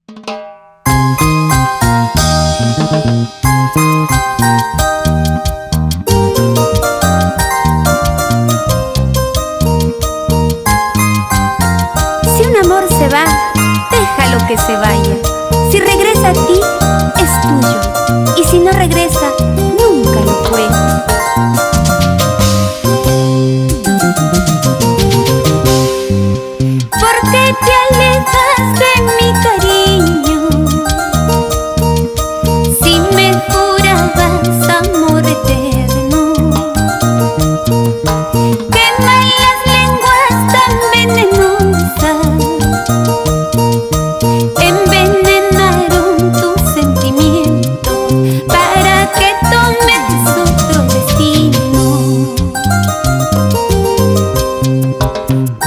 Si un amor se va, déjalo que se vaya. Si regresa a ti, es tuyo. Y si no regresa, nunca lo fue. ¿Por qué te alejas de mi cariño? Si me jurabas amor eterno. Qué malas lenguas tan venenosas envenenaron tus sentimientos para que tomes otro destino.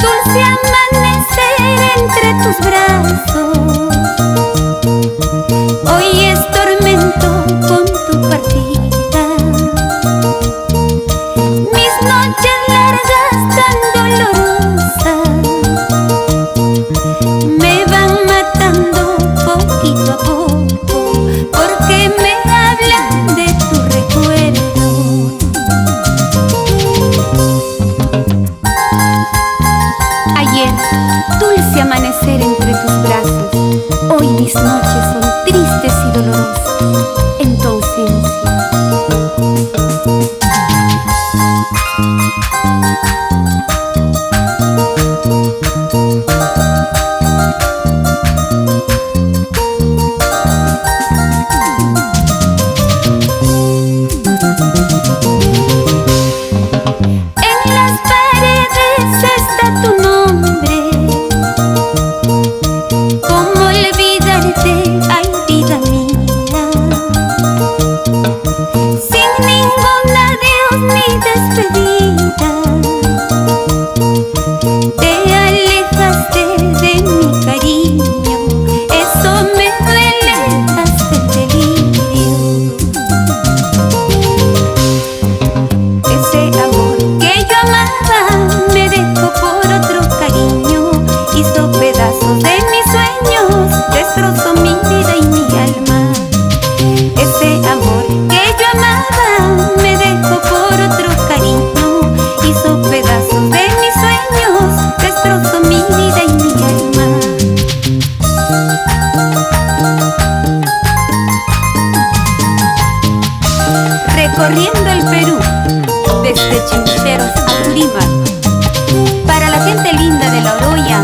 Dulce amanecer entre tus brazos, hoy es tormento con tu partida. Mis noches largas tan dolorosas me van matando poquito a poco, porque me hablan de tu recuerdo. Ayer, dulce amanecer entre tus brazos, hoy mis noches son tristes y dolorosas en tu ausencia. En las paredes está tu nombre. ¿Cómo olvidarte, ay vida mía? Sin ningún adiós ni despedida, te alejaste de mi cariño. Eso me duele hasta el delirio. Ese amor que yo amaba me dejó por otro cariño. Hizo pedazos de mis sueños, destrozó mi vida y mi alma. Ese amor que yo amaba me dejó por otro cariño. Hizo pedazos de mis sueños, destrozó mi vida y mi alma. Recorriendo el Perú, desde Chincheros a Purímac, para la gente linda de La Oroya,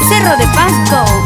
Cerro de Pasco.